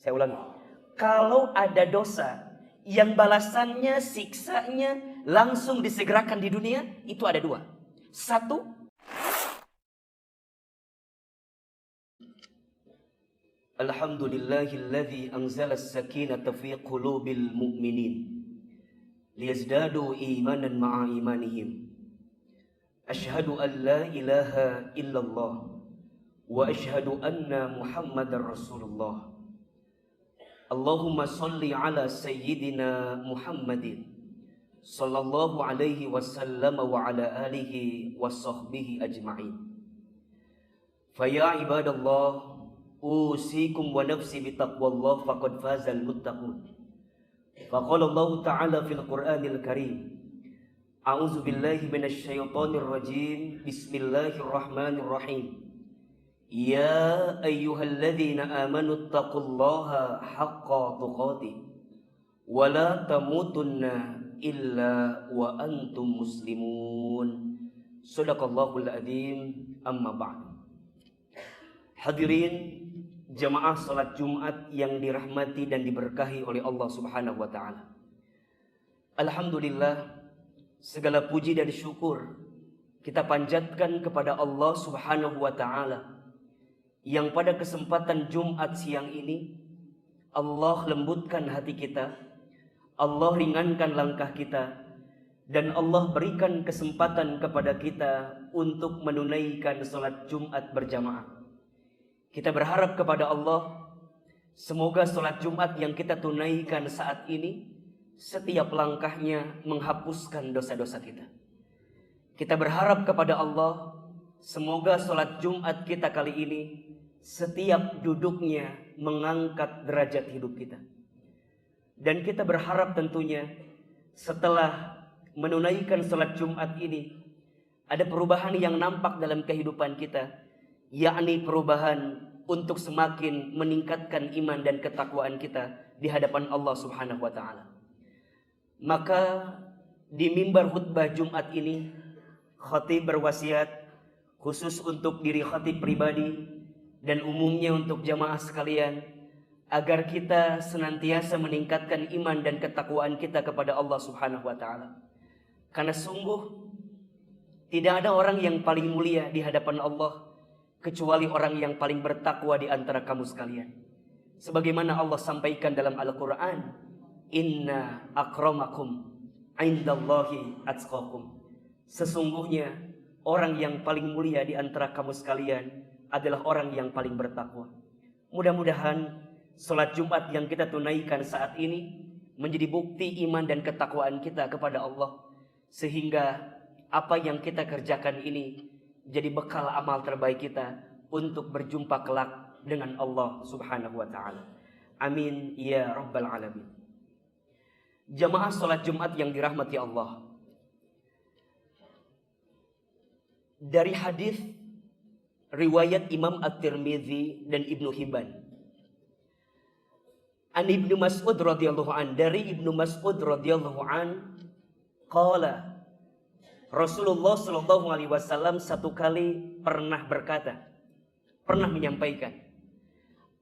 Saya ulangi. Kalau ada dosa yang balasannya, siksanya langsung disegerakan di dunia, itu ada dua. Satu, Alhamdulillahilladzi anzala as-sakinata fi qulubil mu'minin liyazdadu imanan ma'a imanihim. Ashhadu an la ilaha illallah wa ashhadu anna Muhammadar Rasulullah. Allahumma salli ala sayyidina Muhammadin sallallahu alaihi wasallam wa ala alihi wa sahbihi ajma'in. Faya ibadallah, usikum wa nafsi bitaqwallah faqad fazal muttaqun. Faqala Allah Ta'ala fil Qur'anil Karim, a'udzu billahi minasy syaithanir rajim. Bismillahirrahmanirrahim. Ya ayyuhalladzina amanu taqullaha haqqa tuqatih wa la tamutunna illa wa antum muslimun. Shadaqallahul adzim. Amma ba'd. Hadirin jamaah salat Jumat yang dirahmati dan diberkahi oleh Allah Subhanahu wa taala. Alhamdulillah, segala puji dan syukur kita panjatkan kepada Allah Subhanahu wa taala yang pada kesempatan Jumat siang ini Allah lembutkan hati kita, Allah ringankan langkah kita, dan Allah berikan kesempatan kepada kita untuk menunaikan salat Jumat berjamaah. Kita berharap kepada Allah, semoga salat Jumat yang kita tunaikan saat ini setiap langkahnya menghapuskan dosa-dosa kita. Kita berharap kepada Allah, semoga salat Jumat kita kali ini setiap duduknya mengangkat derajat hidup kita. Dan kita berharap tentunya setelah menunaikan salat Jumat ini ada perubahan yang nampak dalam kehidupan kita, yakni perubahan untuk semakin meningkatkan iman dan ketakwaan kita di hadapan Allah Subhanahu wa taala. Maka di mimbar khutbah Jumat ini khatib berwasiat khusus untuk diri khatib pribadi dan umumnya untuk jamaah sekalian, agar kita senantiasa meningkatkan iman dan ketakwaan kita kepada Allah Subhanahu wa taala. Karena sungguh tidak ada orang yang paling mulia di hadapan Allah kecuali orang yang paling bertakwa di antara kamu sekalian. Sebagaimana Allah sampaikan dalam Al-Qur'an, inna akramakum indallahi atqakum. Sesungguhnya orang yang paling mulia di antara kamu sekalian adalah orang yang paling bertakwa. Mudah-mudahan salat Jumat yang kita tunaikan saat ini menjadi bukti iman dan ketakwaan kita kepada Allah, sehingga apa yang kita kerjakan ini jadi bekal amal terbaik kita untuk berjumpa kelak dengan Allah Subhanahu wa taala. Amin ya rabbal alamin. Jamaah salat Jumat yang dirahmati Allah, dari hadis riwayat Imam At-Tirmidzi dan Ibnu Hibban, an Ibnu Mas'ud radhiyallahu an, dari Ibnu Mas'ud radhiyallahu an, qala Rasulullah sallallahu alaihi wasallam satu kali pernah berkata, pernah menyampaikan,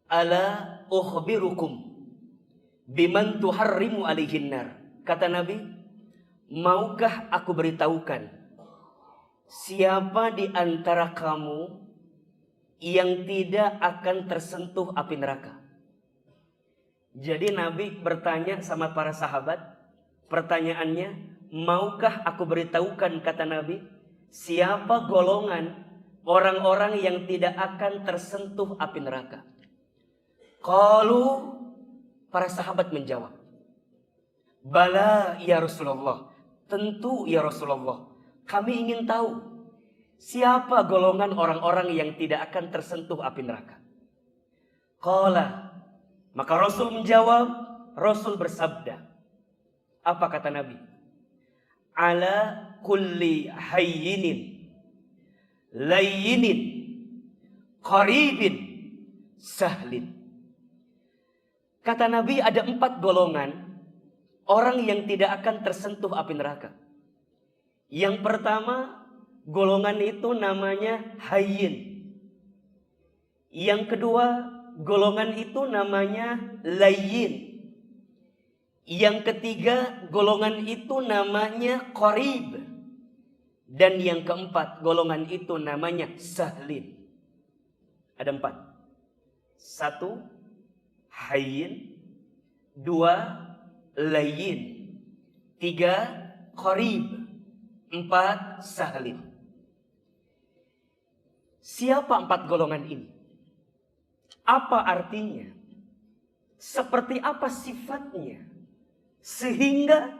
ala ukhbirukum biman tuharrimu alaihin nar. Kata Nabi, maukah aku beritahukan siapa di antara kamu yang tidak akan tersentuh api neraka? Jadi Nabi bertanya sama para sahabat, pertanyaannya, maukah aku beritahukan, kata Nabi, siapa golongan orang-orang yang tidak akan tersentuh api neraka? Qalu, para sahabat menjawab, bala ya Rasulullah, tentu ya Rasulullah, kami ingin tahu siapa golongan orang-orang yang tidak akan tersentuh api neraka. Qala, maka Rasul menjawab, Rasul bersabda, apa kata Nabi? Ala kulli hayyinin layyinin qaribin sahlin. Kata Nabi, ada 4 golongan orang yang tidak akan tersentuh api neraka. Yang pertama, golongan itu namanya hayyin. Yang kedua, golongan itu namanya layyin. Yang ketiga, golongan itu namanya qarib. Dan yang keempat, golongan itu namanya sahlin. Ada 4. 1, hayyin. 2, layyin. 3, qarib. 4, sahlin. Siapa 4 golongan ini? Apa artinya? Seperti apa sifatnya? Sehingga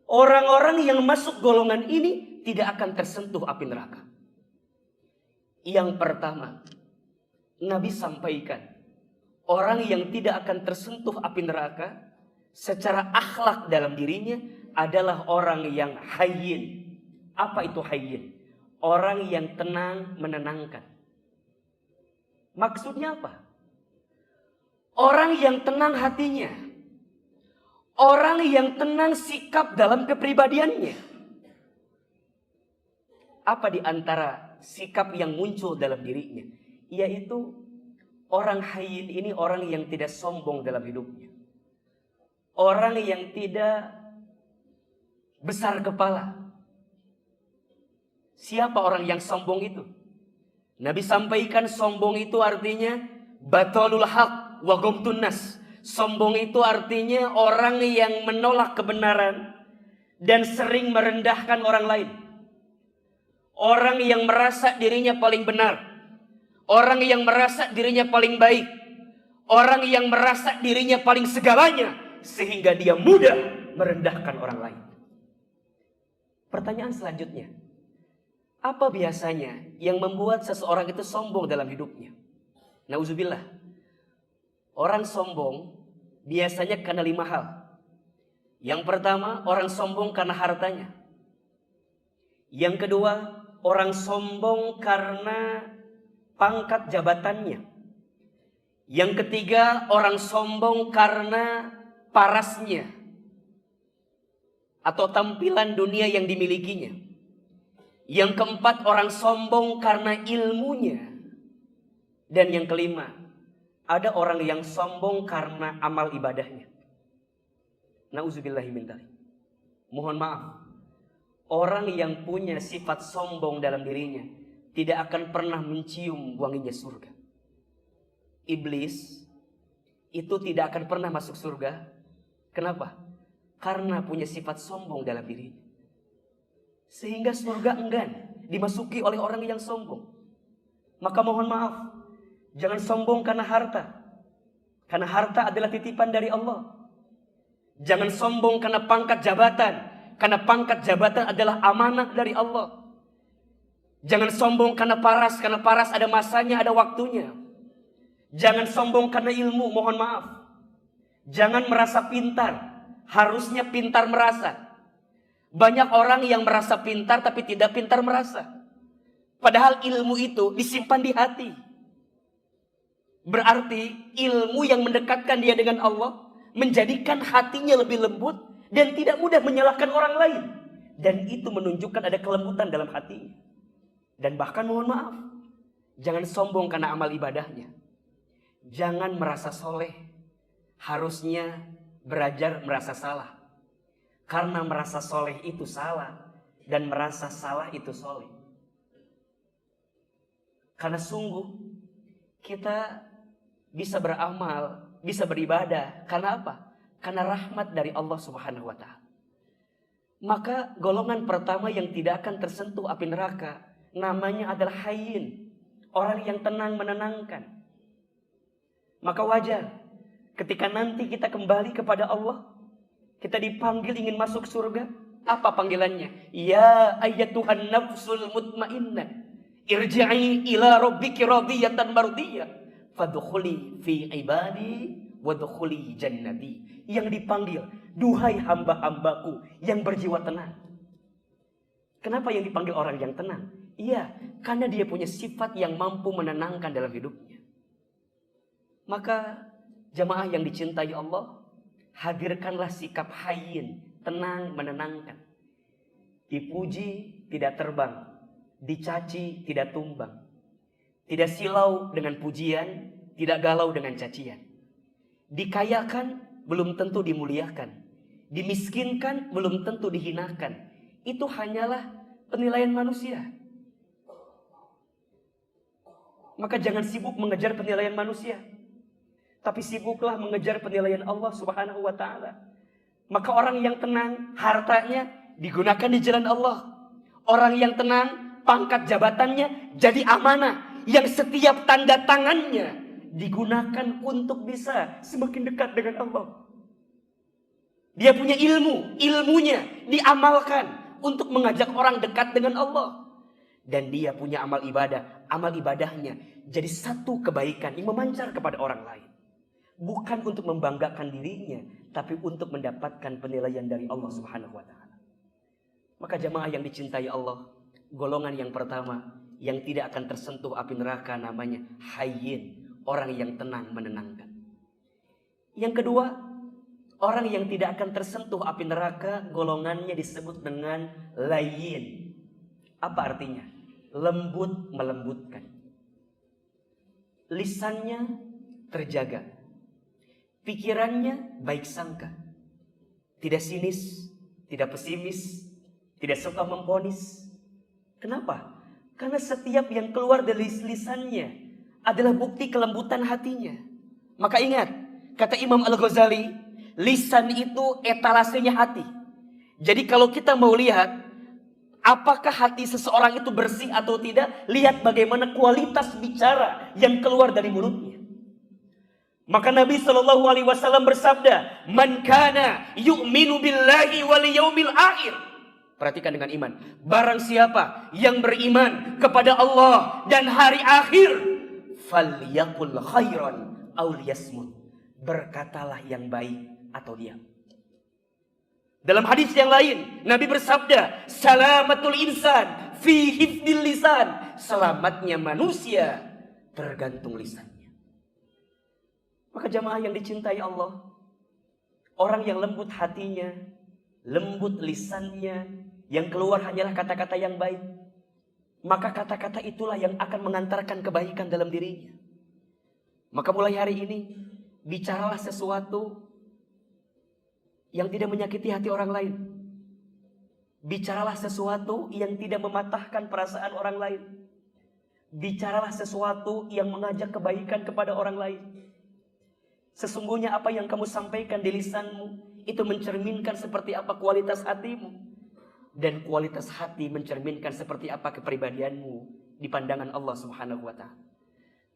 orang-orang yang masuk golongan ini tidak akan tersentuh api neraka. Yang pertama, Nabi sampaikan, orang yang tidak akan tersentuh api neraka secara akhlak dalam dirinya adalah orang yang hayyin. Apa itu hayyin? Orang yang tenang, menenangkan. Maksudnya apa? Orang yang tenang hatinya. Orang yang tenang sikap dalam kepribadiannya. Apa di antara sikap yang muncul dalam dirinya? Yaitu orang hayyin ini orang yang tidak sombong dalam hidupnya. Orang yang tidak besar kepala. Siapa orang yang sombong itu? Nabi sampaikan sombong itu artinya batalul haq wa ghamtun nas. Sombong itu artinya orang yang menolak kebenaran dan sering merendahkan orang lain. Orang yang merasa dirinya paling benar. Orang yang merasa dirinya paling baik. Orang yang merasa dirinya paling segalanya sehingga dia mudah merendahkan orang lain. Pertanyaan selanjutnya, apa biasanya yang membuat seseorang itu sombong dalam hidupnya? Nauzubillah. Orang sombong biasanya karena 5 hal. Yang pertama, orang sombong karena hartanya. Yang kedua, orang sombong karena pangkat jabatannya. Yang ketiga, orang sombong karena parasnya atau tampilan dunia yang dimilikinya. Yang keempat, orang sombong karena ilmunya. Dan yang kelima, ada orang yang sombong karena amal ibadahnya. Nauzubillahi min dzalik. Mohon maaf. Orang yang punya sifat sombong dalam dirinya tidak akan pernah mencium wanginya surga. Iblis itu tidak akan pernah masuk surga. Kenapa? Karena punya sifat sombong dalam dirinya. Sehingga surga enggan dimasuki oleh orang yang sombong. Maka mohon maaf, jangan sombong karena harta. Karena harta adalah titipan dari Allah. Jangan sombong karena pangkat jabatan. Karena pangkat jabatan adalah amanah dari Allah. Jangan sombong karena paras ada masanya, ada waktunya. Jangan sombong karena ilmu, mohon maaf. Jangan merasa pintar, harusnya pintar merasa. Banyak orang yang merasa pintar tapi tidak pintar merasa. Padahal ilmu itu disimpan di hati. Berarti ilmu yang mendekatkan dia dengan Allah menjadikan hatinya lebih lembut dan tidak mudah menyalahkan orang lain. Dan itu menunjukkan ada kelembutan dalam hatinya. Dan bahkan mohon maaf, jangan sombong karena amal ibadahnya. Jangan merasa soleh. Harusnya belajar merasa salah. Karena merasa soleh itu salah. Dan merasa salah itu soleh. Karena sungguh kita bisa beramal, bisa beribadah. Karena apa? Karena rahmat dari Allah Subhanahu wa ta'ala. Maka golongan pertama yang tidak akan tersentuh api neraka namanya adalah hayyin. Orang yang tenang menenangkan. Maka wajar ketika nanti kita kembali kepada Allah, kita dipanggil ingin masuk surga. Apa panggilannya? Ya ayyatuhan nafsul mutmainnah, irji'i ila rabbiki radiyatan mardiyah, fadkhuli fi ibadi wadkhuli jannati. Yang dipanggil, duhai hamba-hambaku yang berjiwa tenang. Kenapa yang dipanggil orang yang tenang? Iya, karena dia punya sifat yang mampu menenangkan dalam hidupnya. Maka jamaah yang dicintai Allah, hadirkanlah sikap hayyin, tenang, menenangkan. Dipuji tidak terbang, dicaci tidak tumbang. Tidak silau dengan pujian, tidak galau dengan cacian. Dikayakan belum tentu dimuliakan. Dimiskinkan belum tentu dihinakan. Itu hanyalah penilaian manusia. Maka jangan sibuk mengejar penilaian manusia, tapi sibuklah mengejar penilaian Allah Subhanahu wa ta'ala. Maka orang yang tenang, hartanya digunakan di jalan Allah. Orang yang tenang, pangkat jabatannya jadi amanah, yang setiap tanda tangannya digunakan untuk bisa semakin dekat dengan Allah. Dia punya ilmu, ilmunya diamalkan untuk mengajak orang dekat dengan Allah. Dan dia punya amal ibadahnya jadi satu kebaikan yang memancar kepada orang lain. Bukan untuk membanggakan dirinya, tapi untuk mendapatkan penilaian dari Allah Subhanahu wa ta'ala. Maka jamaah yang dicintai Allah, golongan yang pertama yang tidak akan tersentuh api neraka namanya hayyin, orang yang tenang menenangkan. Yang kedua, orang yang tidak akan tersentuh api neraka, golongannya disebut dengan layyin. Apa artinya? Lembut melembutkan. Lisannya terjaga. Pikirannya baik sangka. Tidak sinis, tidak pesimis, tidak suka memvonis. Kenapa? Karena setiap yang keluar dari lisannya adalah bukti kelembutan hatinya. Maka ingat, kata Imam Al-Ghazali, lisan itu etalasenya hati. Jadi kalau kita mau lihat apakah hati seseorang itu bersih atau tidak, lihat bagaimana kualitas bicara yang keluar dari mulutnya. Maka Nabi SAW bersabda, "Man kana yu'minu billahi wal yaumil akhir." Perhatikan dengan iman. Barang siapa yang beriman kepada Allah dan hari akhir, falyaqul khairan aw liyasmut. Berkatalah yang baik atau diam. Dalam hadis yang lain, Nabi bersabda, "Salamatul insan fi hifdil lisan." Selamatnya manusia tergantung lisannya. Maka jamaah yang dicintai Allah, orang yang lembut hatinya, lembut lisannya, yang keluar hanyalah kata-kata yang baik, maka kata-kata itulah yang akan mengantarkan kebaikan dalam dirinya. Maka mulai hari ini, bicaralah sesuatu yang tidak menyakiti hati orang lain. Bicaralah sesuatu yang tidak mematahkan perasaan orang lain. Bicaralah sesuatu yang mengajak kebaikan kepada orang lain. Sesungguhnya apa yang kamu sampaikan di lisanmu itu mencerminkan seperti apa kualitas hatimu. Dan kualitas hati mencerminkan seperti apa kepribadianmu di pandangan Allah Subhanahu wa ta'ala.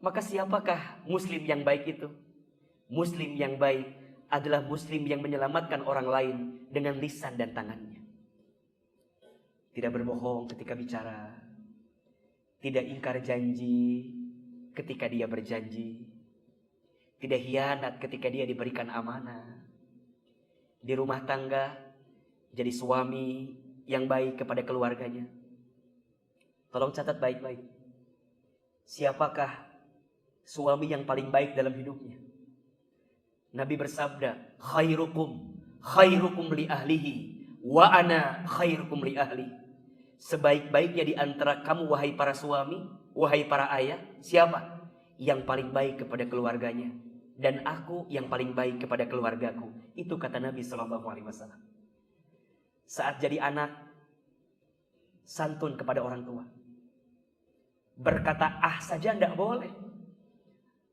Maka siapakah muslim yang baik itu? Muslim yang baik adalah muslim yang menyelamatkan orang lain dengan lisan dan tangannya. Tidak berbohong ketika bicara. Tidak ingkar janji ketika dia berjanji. Tidak hianat ketika dia diberikan amanah. Di rumah tangga jadi suami yang baik kepada keluarganya. Tolong catat baik-baik. Siapakah suami yang paling baik dalam hidupnya? Nabi bersabda, khairukum li ahlihi wa ana khairukum li ahli. Sebaik-baiknya di antara kamu wahai para suami, wahai para ayah, siapa? Yang paling baik kepada keluarganya, dan aku yang paling baik kepada keluargaku. Itu kata Nabi SAW. Saat jadi anak, santun kepada orang tua. Berkata ah saja tidak boleh,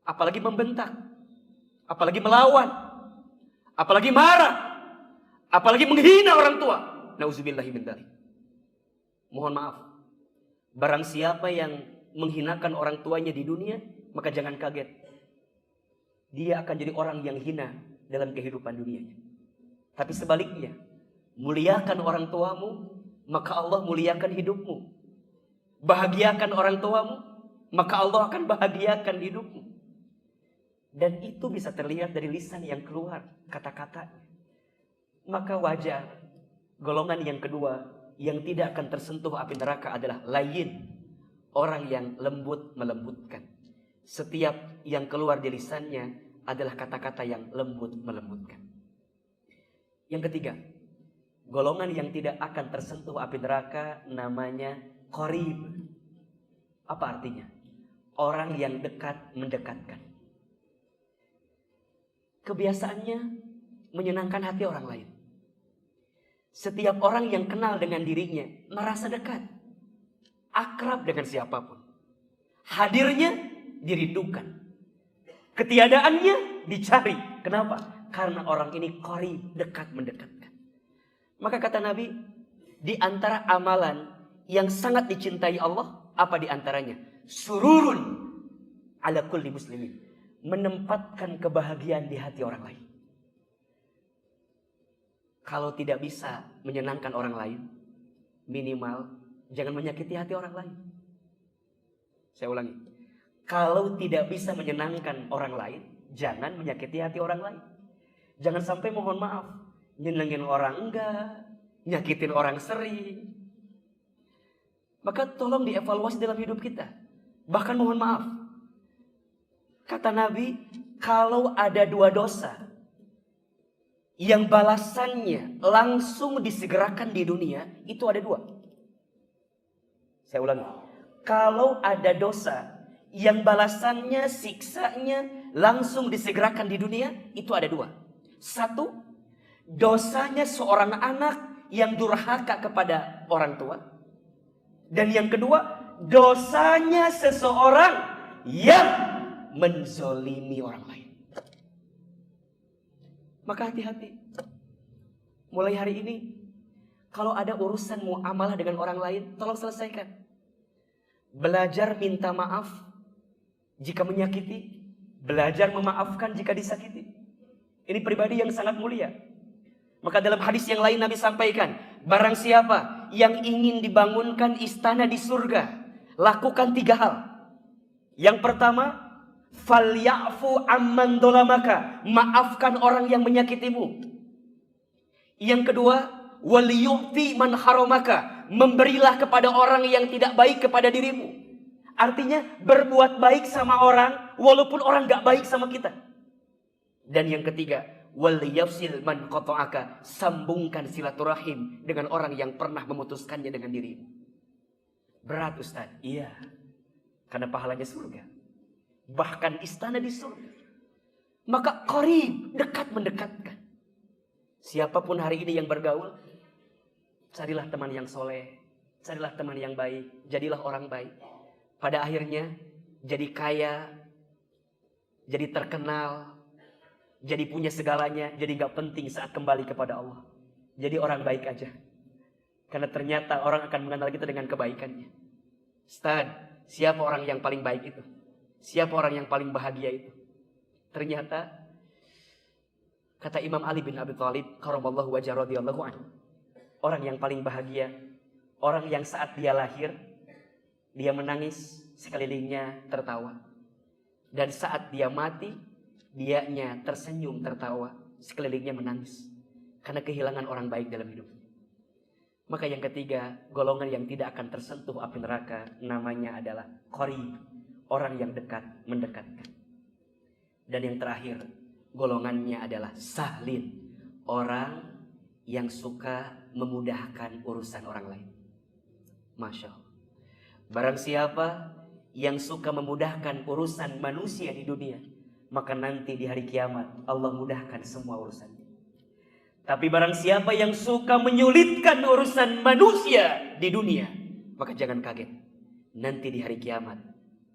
apalagi membentak, apalagi melawan, apalagi marah, apalagi menghina orang tua. Nauzubillahi min dzalik. Mohon maaf, barang siapa yang menghinakan orang tuanya di dunia, maka jangan kaget, dia akan jadi orang yang hina dalam kehidupan dunianya. Tapi sebaliknya, muliakan orang tuamu, maka Allah muliakan hidupmu. Bahagiakan orang tuamu, maka Allah akan bahagiakan hidupmu. Dan itu bisa terlihat dari lisan yang keluar, kata-katanya. Maka wajar, golongan yang kedua yang tidak akan tersentuh api neraka adalah layyin, orang yang lembut melembutkan. Setiap yang keluar dari lisannya adalah kata-kata yang lembut melembutkan. Yang ketiga, golongan yang tidak akan tersentuh api neraka namanya qarib. Apa artinya? Orang yang dekat mendekatkan. kebiasaannya menyenangkan hati orang lain. Setiap orang yang kenal dengan dirinya merasa dekat, akrab dengan siapapun. Hadirnya dirindukan, ketiadaannya dicari. Kenapa? Karena orang ini qarib, dekat, mendekatkan. Maka kata Nabi, di antara amalan yang sangat dicintai Allah, apa di antaranya? Sururun ala kulli muslimin, menempatkan kebahagiaan di hati orang lain. Kalau tidak bisa menyenangkan orang lain, minimal jangan menyakiti hati orang lain. Saya ulangi. Kalau tidak bisa menyenangkan orang lain, jangan menyakiti hati orang lain. Jangan sampai mohon maaf, nyenengin orang enggak, nyakitin orang sering. Maka tolong dievaluasi dalam hidup kita. Bahkan mohon maaf. Kata Nabi, kalau ada 2 dosa yang balasannya langsung disegerakan di dunia, itu ada 2. Saya ulangi. Kalau ada dosa yang balasannya, siksanya langsung disegerakan di dunia, itu ada 2. 1, dosanya seorang anak yang durhaka kepada orang tua. Dan yang kedua, dosanya seseorang yang menzolimi orang lain. Maka hati-hati. Mulai hari ini, kalau ada urusan muamalah dengan orang lain, tolong selesaikan. Belajar minta maaf jika menyakiti, belajar memaafkan jika disakiti. Ini pribadi yang sangat mulia. Maka dalam hadis yang lain Nabi sampaikan, barang siapa yang ingin dibangunkan istana di surga, lakukan 3 hal. Yang pertama, falyafu amman dolamaka, maafkan orang yang menyakitimu. Yang kedua, waliyu'ti man haramaka, memberilah kepada orang yang tidak baik kepada dirimu. Artinya berbuat baik sama orang walaupun orang gak baik sama kita. Dan yang ketiga, waliyafsil man qata'aka, sambungkan silaturahim dengan orang yang pernah memutuskannya dengan dirimu. Berat Ustaz? Iya, karena pahalanya surga. Bahkan istana di surga. Maka qarib, dekat, mendekatkan. Siapapun hari ini yang bergaul, carilah teman yang soleh, carilah teman yang baik, jadilah orang baik. Pada akhirnya jadi kaya, jadi terkenal, jadi punya segalanya, jadi gak penting saat kembali kepada Allah. Jadi orang baik aja. Karena ternyata orang akan mengenal kita dengan kebaikannya. Ustaz, siapa orang yang paling baik itu? Siapa orang yang paling bahagia itu? Ternyata kata Imam Ali bin Abi Thalib karamallahu wajhahu radhiyallahu anhu, orang yang paling bahagia, orang yang saat dia lahir dia menangis, sekelilingnya tertawa. Dan saat dia mati, dianya tersenyum tertawa, sekelilingnya menangis. Karena kehilangan orang baik dalam hidupnya. Maka yang ketiga, golongan yang tidak akan tersentuh api neraka, namanya adalah qarib, orang yang dekat, mendekatkan. Dan yang terakhir, golongannya adalah sahlin, orang yang suka memudahkan urusan orang lain. Masya Allah. Barang siapa yang suka memudahkan urusan manusia di dunia, maka nanti di hari kiamat Allah mudahkan semua urusannya. Tapi barang siapa yang suka menyulitkan urusan manusia di dunia, maka jangan kaget. Nanti di hari kiamat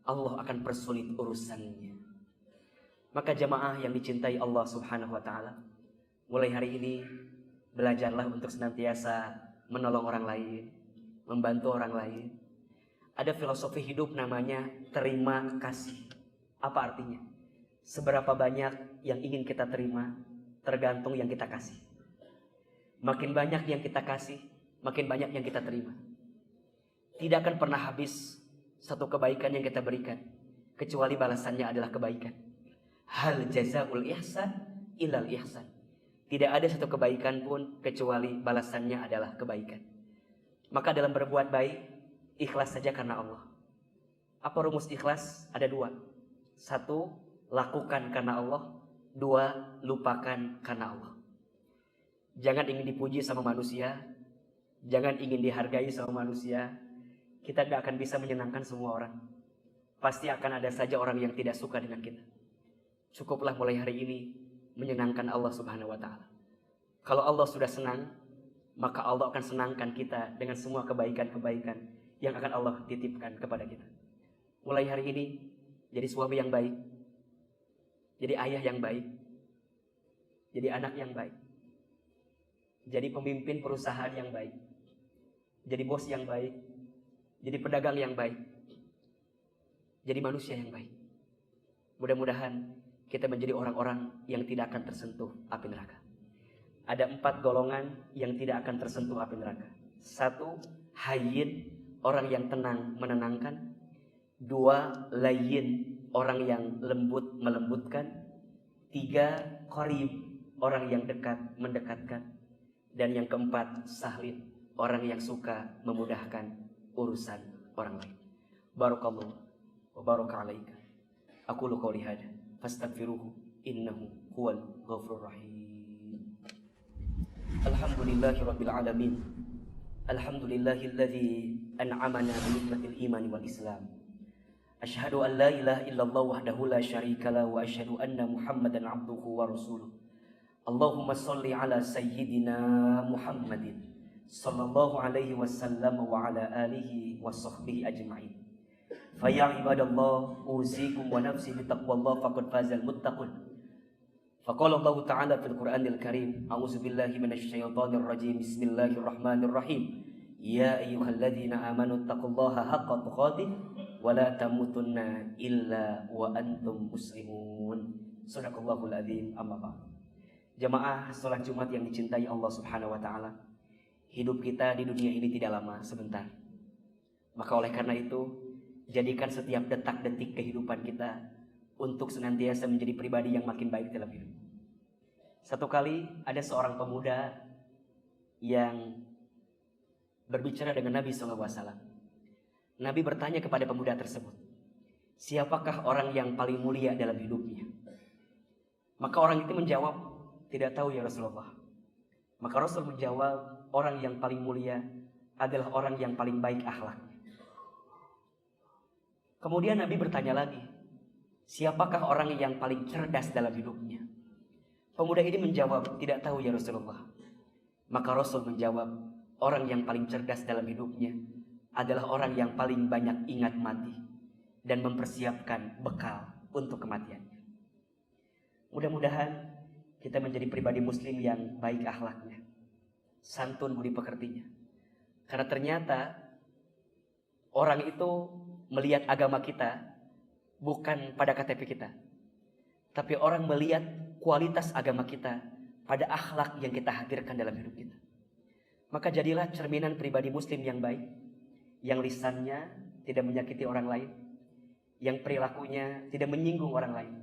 Allah akan persulit urusannya. Maka jamaah yang dicintai Allah subhanahu wa ta'ala, mulai hari ini belajarlah untuk senantiasa menolong orang lain, membantu orang lain. Ada filosofi hidup namanya terima kasih. Apa artinya? Seberapa banyak yang ingin kita terima tergantung yang kita kasih. Makin banyak yang kita kasih, makin banyak yang kita terima. Tidak akan pernah habis satu kebaikan yang kita berikan, kecuali balasannya adalah kebaikan. Hal jazaul ihsan ilal ihsan. Tidak ada satu kebaikan pun kecuali balasannya adalah kebaikan. Maka dalam berbuat baik, ikhlas saja karena Allah. Apa rumus ikhlas? Ada 2. 1, lakukan karena Allah. 2, lupakan karena Allah. Jangan ingin dipuji sama manusia, jangan ingin dihargai sama manusia. Kita gak akan bisa menyenangkan semua orang. Pasti akan ada saja orang yang tidak suka dengan kita. Cukuplah mulai hari ini menyenangkan Allah Subhanahu wa taala. Kalau Allah sudah senang, maka Allah akan senangkan kita dengan semua kebaikan-kebaikan yang akan Allah titipkan kepada kita. Mulai hari ini jadi suami yang baik, jadi ayah yang baik, jadi anak yang baik, jadi pemimpin perusahaan yang baik, jadi bos yang baik, jadi pedagang yang baik, jadi manusia yang baik. Mudah-mudahan kita menjadi orang-orang yang tidak akan tersentuh api neraka. Ada 4 golongan yang tidak akan tersentuh api neraka. 1, hayyin, orang yang tenang menenangkan. 2, layyin, orang yang lembut melembutkan. 3, qarib, orang yang dekat mendekatkan. Dan yang keempat, sahlin, orang yang suka memudahkan urusan orang lain. Barakallahu wa baraka alaika. Aqulu qouli hadza fastaghfiruhu innahu huwal ghafurur rahim. Alhamdulillahirabbil alamin. Alhamdulillahilladzi an'amana bi nikmatil iman wal islam. Asyhadu an la ilaha illallah wahdahu la syarika lahu wa asyhadu anna Muhammadan abduhu wa rasuluh. Allahumma shalli ala sayyidina Muhammadin sallallahu alaihi wasallam wa ala alihi wa sahbihi ajma'in. Faya ibadallah, usikum wa nafsi bitaqwallah faqad fazal muttaqun. Faqala Allah Ta'ala fil Qur'anil Karim, a'udzu billahi minasyaitonir rajim. Bismillahirrahmanirrahim. Ya ayyuhalladzina amanu taqullaha haqqa tuqatih wa la tamutunna illa wa antum muslimun. Shadaqallahul azim. Amma ba'd. Jamaah salat Jumat yang dicintai Allah Subhanahu wa taala. Hidup kita di dunia ini tidak lama, sebentar. Maka oleh karena itu, jadikan setiap detak-detik kehidupan kita untuk senantiasa menjadi pribadi yang makin baik dalam hidup. Satu kali ada seorang pemuda yang berbicara dengan Nabi SAW. Nabi bertanya kepada pemuda tersebut, siapakah orang yang paling mulia dalam hidupnya? Maka orang itu menjawab, tidak tahu ya Rasulullah. Maka Rasul menjawab, orang yang paling mulia adalah orang yang paling baik akhlaknya. Kemudian Nabi bertanya lagi, siapakah orang yang paling cerdas dalam hidupnya? Pemuda ini menjawab, tidak tahu ya Rasulullah. Maka Rasul menjawab, orang yang paling cerdas dalam hidupnya adalah orang yang paling banyak ingat mati dan mempersiapkan bekal untuk kematiannya. Mudah-mudahan kita menjadi pribadi muslim yang baik akhlaknya, santun budi pekertinya. Karena ternyata orang itu melihat agama kita bukan pada KTP kita, tapi orang melihat kualitas agama kita pada akhlak yang kita hadirkan dalam hidup kita. Maka jadilah cerminan pribadi muslim yang baik, yang lisannya tidak menyakiti orang lain, yang perilakunya tidak menyinggung orang lain.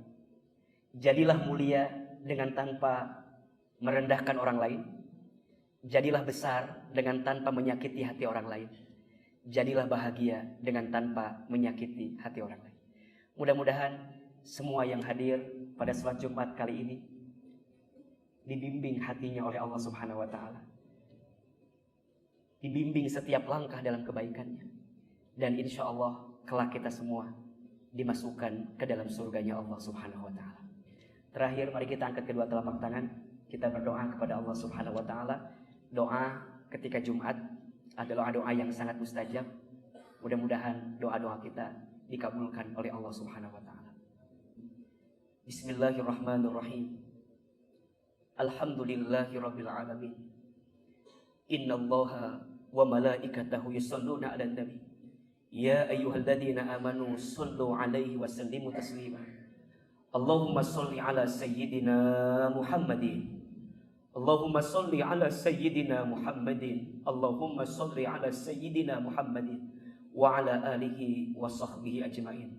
Jadilah mulia dengan tanpa merendahkan orang lain. Jadilah besar dengan tanpa menyakiti hati orang lain. Jadilah bahagia dengan tanpa menyakiti hati orang lain. Mudah-mudahan semua yang hadir pada salat Jumat kali ini dibimbing hatinya oleh Allah Subhanahu wa taala. Dibimbing setiap langkah dalam kebaikannya. Dan insya Allah kelak kita semua dimasukkan ke dalam surganya Allah Subhanahu wa taala. Terakhir, mari kita angkat kedua telapak tangan. Kita berdoa kepada Allah Subhanahu wa taala. Doa ketika Jumat adalah doa yang sangat mustajab. Mudah-mudahan doa-doa kita dikabulkan oleh Allah Subhanahu wa taala. Bismillahirrahmanirrahim. Alhamdulillahirabbil alamin. Innallaha wa malaikatahu yusholluna 'alan nabi. Ya ayyuhalladzina amanu shallu 'alaihi wa sallimu taslima. Allahumma shalli 'ala sayyidina Muhammadin. Allahumma shalli 'ala sayyidina Muhammadin. Allahumma shalli 'ala sayyidina Muhammadin wa 'ala alihi wa sahbihi ajma'in.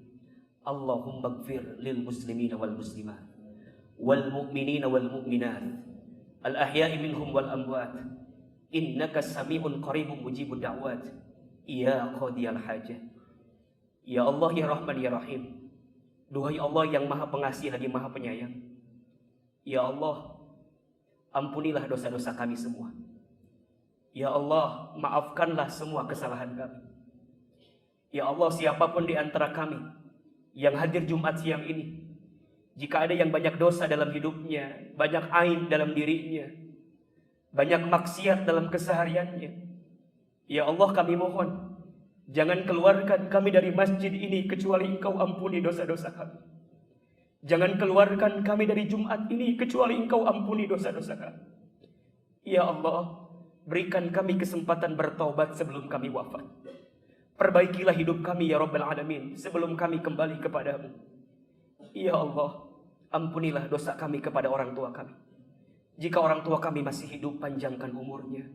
Allahumma ighfir lil muslimina wal muslimat wal mu'minina wal mu'minat al ahya'i minhum wal amwat. Innaka sami'un qaribun mujibud da'wat. Ya qadiyal hajat. Ya Allah, ya Rahman, ya Rahim. Duhai Allah yang maha pengasih lagi maha penyayang. Ya Allah, ampunilah dosa-dosa kami semua. Ya Allah, maafkanlah semua kesalahan kami. Ya Allah, siapapun di antara kami yang hadir Jumat siang ini, Jika ada yang banyak dosa dalam hidupnya, banyak aib dalam dirinya, banyak maksiat dalam kesehariannya, ya Allah kami mohon, jangan keluarkan kami dari masjid ini kecuali Engkau ampuni dosa-dosa kami. Jangan keluarkan kami dari Jumat ini kecuali Engkau ampuni dosa-dosa kami. Ya Allah, berikan kami kesempatan bertaubat sebelum kami wafat. Perbaikilah hidup kami ya Rabbal Alamin sebelum kami kembali kepadamu. Ya Allah, ampunilah dosa kami kepada orang tua kami. Jika orang tua kami masih hidup, panjangkan umurnya,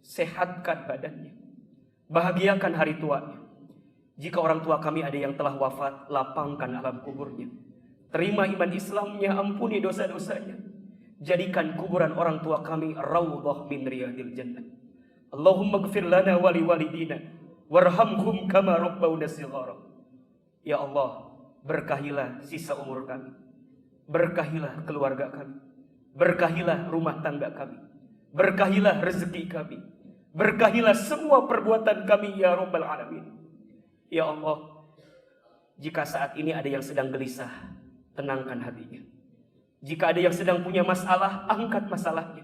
sehatkan badannya, bahagiakan hari tuanya. Jika orang tua kami ada yang telah wafat, lapangkan alam kuburnya. Terima iman Islamnya, ampuni dosa-dosanya. Jadikan kuburan orang tua kami raudhah min riyadil jannah. Allahumma gfir lana wa liwalidina warhamhum kama rabbawna shighara. Ya Allah, berkahilah sisa umur kami. Berkahilah keluarga kami. Berkahilah rumah tangga kami. Berkahilah rezeki kami. Berkahilah semua perbuatan kami ya Rabbal Alamin. Ya Allah, jika saat ini ada yang sedang gelisah, tenangkan hatinya. Jika ada yang sedang punya masalah, angkat masalahnya.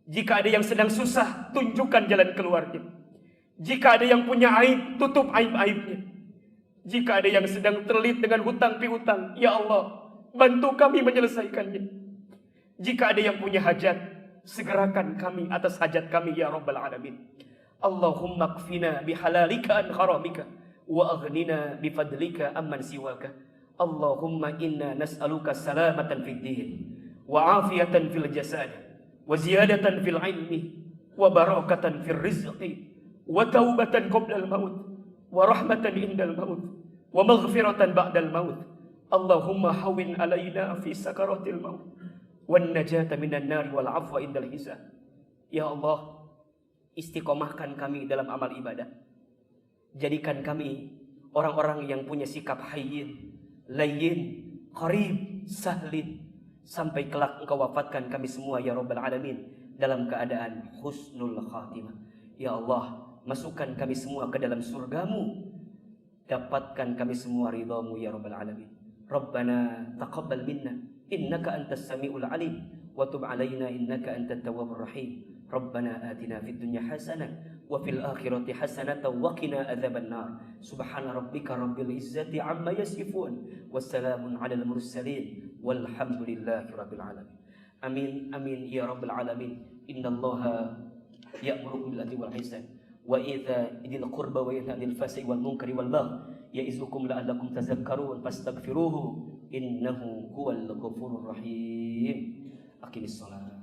Jika ada yang sedang susah, tunjukkan jalan keluarnya. Jika ada yang punya aib, tutup aib-aibnya. Jika ada yang sedang terlilit dengan hutang piutang, ya Allah, bantu kami menyelesaikannya. Jika ada yang punya hajat, segerakan kami atas hajat kami ya Rabbal Alamin. Allahumma kfina bihalalika an haramika wa aghnina bifadlika amman siwaka. Allahumma inna nas'aluka salamatan fid din wa afiyatan fil jasad wa ziyadatan fil ilmi wa barakatan fil rizqi wa taubatan qabla al maut wa rahmatan indal maut wa maghfiratan ba'dal maut. Allahumma hawwin alaina fi sakaratil maut wan najata minan nar wal afwa indal hisab. Ya Allah, istiqomahkan kami dalam amal ibadah. Jadikan kami orang-orang yang punya sikap hayyin, layyin, qarib, sahlin, sampai kelak Engkau wafatkan kami semua ya Rabbal Alamin dalam keadaan husnul khatimah. Ya Allah, masukkan kami semua ke dalam surgamu, dapatkan kami semua ridhamu ya Rabbal Alamin. Rabbana taqabbal minna innaka antas samiul alim wa tub alaina innaka antat tawwabur rahim. Rabbana atina fid dunya hasanah wa fil akhirati hasanatan wa qina adzaban nar. Subhana rabbika rabbil izzati amma yasifun wassalamun alal mursalin walhamdulillahi rabbil alamin. Amin amin ya rabbal alamin. Innallaha ya'muru bil adli wal ihsan wa idza qurba wa yanha 'anil fahsai wal munkari wal baghi ya'izukum la'allakum tadhakkarun fastaghfiruhu innahu huwal ghafurur rahim. Aqimis shalah.